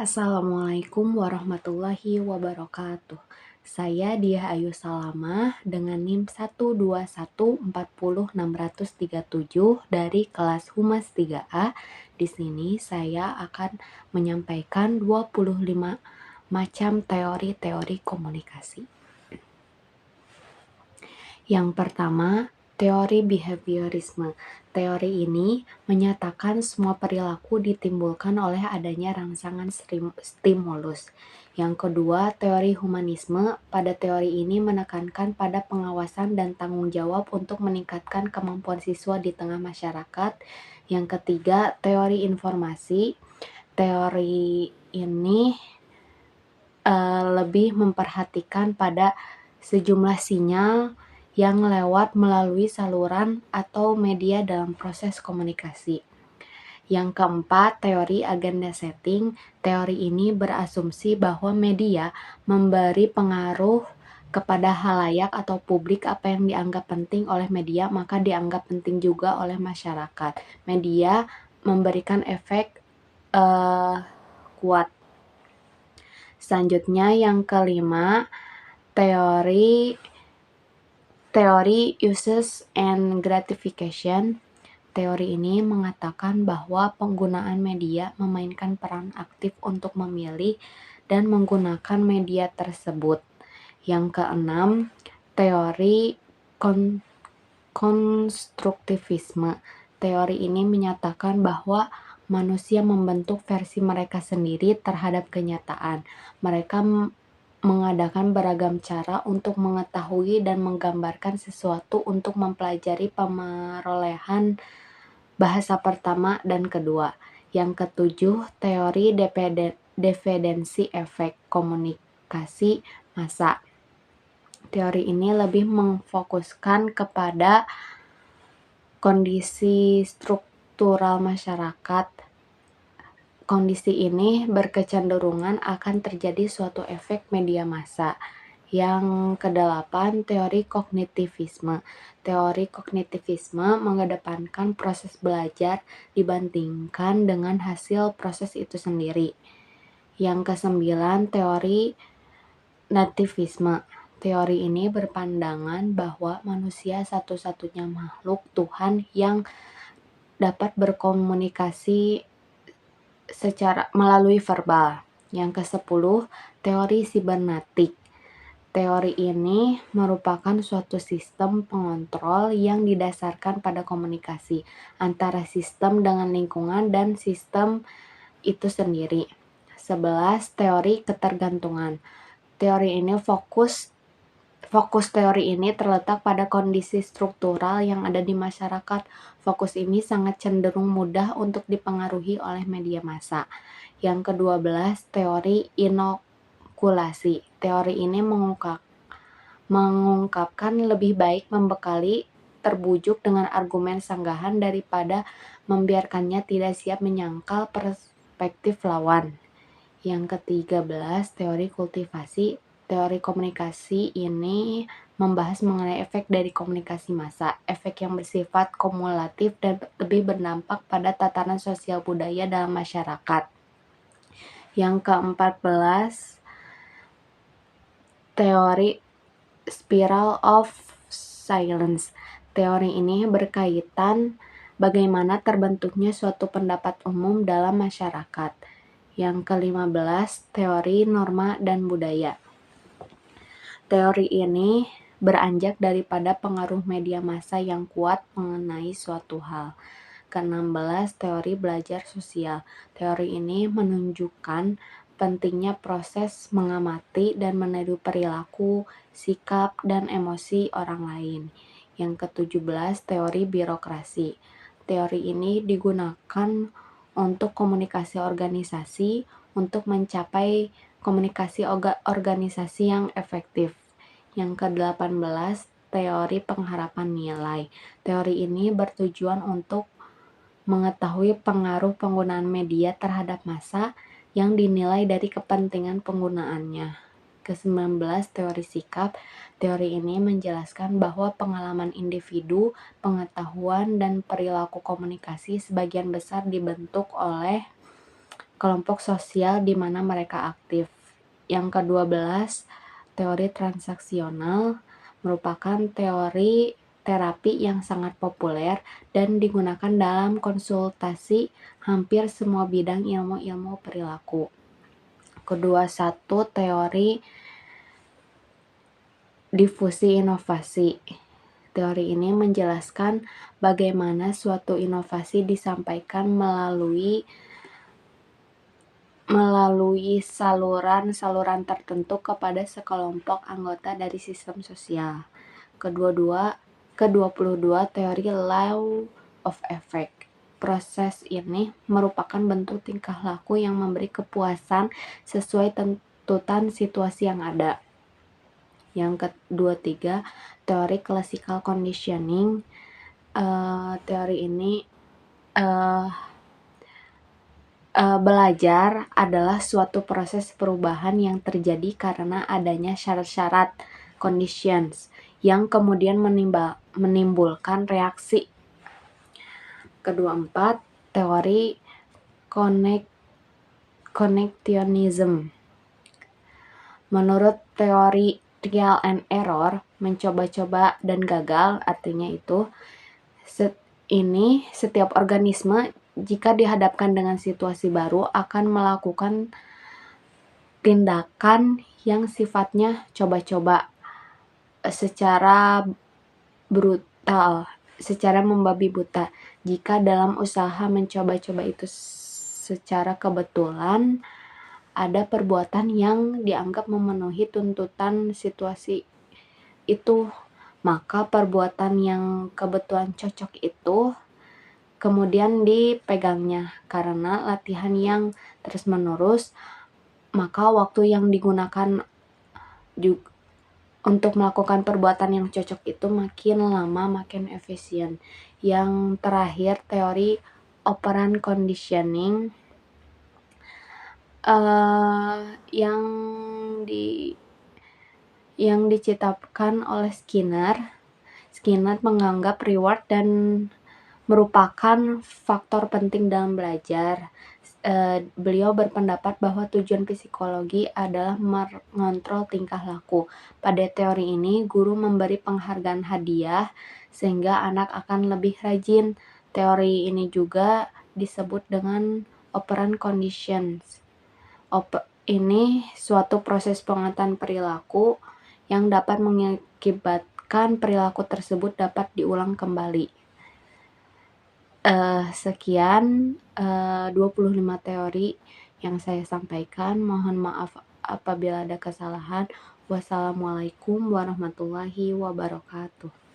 Assalamualaikum warahmatullahi wabarakatuh. Saya Diah Ayu Salamah dengan NIM 121400637 dari kelas Humas 3A. Di sini saya akan menyampaikan 25 macam teori-teori komunikasi. Yang pertama, teori behaviorisme. Teori ini menyatakan semua perilaku ditimbulkan oleh adanya rangsangan stimulus. Yang kedua, teori humanisme. Pada teori ini menekankan pada pengawasan dan tanggung jawab untuk meningkatkan kemampuan siswa di tengah masyarakat. Yang ketiga, teori informasi. Teori ini lebih memperhatikan pada sejumlah sinyal yang lewat melalui saluran atau media dalam proses komunikasi. Yang keempat, teori agenda setting. Teori ini berasumsi bahwa media memberi pengaruh kepada halayak atau publik. Apa yang dianggap penting oleh media maka dianggap penting juga oleh masyarakat. Media memberikan efek kuat. Selanjutnya yang kelima, teori uses and gratification. Teori ini mengatakan bahwa penggunaan media memainkan peran aktif untuk memilih dan menggunakan media tersebut. Yang keenam, teori konstruktivisme. Teori ini menyatakan bahwa manusia membentuk versi mereka sendiri terhadap kenyataan. Mereka mengadakan beragam cara untuk mengetahui dan menggambarkan sesuatu untuk mempelajari pemerolehan bahasa pertama dan kedua. Yang ketujuh, teori dependensi efek komunikasi massa. Teori ini lebih memfokuskan kepada kondisi struktural masyarakat. Kondisi ini berkecenderungan akan terjadi suatu efek media massa. Yang kedelapan, teori kognitivisme. Teori kognitivisme mengedepankan proses belajar dibandingkan dengan hasil proses itu sendiri. Yang kesembilan, teori nativisme. Teori ini berpandangan bahwa manusia satu-satunya makhluk Tuhan yang dapat berkomunikasi secara melalui verbal. Yang ke-10, teori sibernetik. Teori ini merupakan suatu sistem pengontrol yang didasarkan pada komunikasi antara sistem dengan lingkungan dan sistem itu sendiri. 11, teori ketergantungan. Teori ini Fokus teori ini terletak pada kondisi struktural yang ada di masyarakat. Fokus ini sangat cenderung mudah untuk dipengaruhi oleh media massa. Yang ke-12, teori inokulasi. Teori ini mengungkapkan lebih baik membekali terbujuk dengan argumen sanggahan daripada membiarkannya tidak siap menyangkal perspektif lawan. Yang ke-13, teori kultivasi. Teori komunikasi ini membahas mengenai efek dari komunikasi massa, efek yang bersifat kumulatif dan lebih berdampak pada tatanan sosial budaya dalam masyarakat. Yang ke-14, teori spiral of silence. Teori ini berkaitan bagaimana terbentuknya suatu pendapat umum dalam masyarakat. Yang ke-15, teori norma dan budaya. Teori ini beranjak daripada pengaruh media massa yang kuat mengenai suatu hal. Ke-16, teori belajar sosial. Teori ini menunjukkan pentingnya proses mengamati dan meniru perilaku, sikap, dan emosi orang lain. Yang ke-17, teori birokrasi. Teori ini digunakan untuk komunikasi organisasi untuk mencapai komunikasi organisasi yang efektif. Yang ke-18, teori pengharapan nilai. Teori ini bertujuan untuk mengetahui pengaruh penggunaan media terhadap massa yang dinilai dari kepentingan penggunaannya. Ke-19, teori sikap. Teori ini menjelaskan bahwa pengalaman individu, pengetahuan, dan perilaku komunikasi sebagian besar dibentuk oleh kelompok sosial di mana mereka aktif. Yang ke-12, teori transaksional merupakan teori terapi yang sangat populer dan digunakan dalam konsultasi hampir semua bidang ilmu perilaku. Ke-21, teori difusi inovasi. Teori ini menjelaskan bagaimana suatu inovasi disampaikan melalui saluran-saluran tertentu kepada sekelompok anggota dari sistem sosial. Ke-22, teori law of effect. Proses ini merupakan bentuk tingkah laku yang memberi kepuasan sesuai tuntutan situasi yang ada. Yang ke-23, teori classical conditioning. Teori ini belajar adalah suatu proses perubahan yang terjadi karena adanya syarat-syarat conditions yang kemudian menimbulkan reaksi. Ke-24, teori connectionism. Menurut teori trial and error, mencoba-coba dan gagal, artinya itu setiap organisme jika dihadapkan dengan situasi baru akan melakukan tindakan yang sifatnya coba-coba secara brutal, secara membabi buta. Jika dalam usaha mencoba-coba itu secara kebetulan ada perbuatan yang dianggap memenuhi tuntutan situasi itu, maka perbuatan yang kebetulan cocok itu kemudian dipegangnya. Karena latihan yang terus-menerus, maka waktu yang digunakan untuk melakukan perbuatan yang cocok itu makin lama makin efisien. Yang terakhir, teori operant conditioning yang diciptakan oleh Skinner. Skinner menganggap reward dan merupakan faktor penting dalam belajar. Beliau berpendapat bahwa tujuan psikologi adalah mengontrol tingkah laku. Pada teori ini, guru memberi penghargaan hadiah sehingga anak akan lebih rajin. Teori ini juga disebut dengan operant conditions. Ini suatu proses pengetahuan perilaku yang dapat mengakibatkan perilaku tersebut dapat diulang kembali. Sekian 25 teori yang saya sampaikan. Mohon maaf apabila ada kesalahan. Wassalamualaikum warahmatullahi wabarakatuh.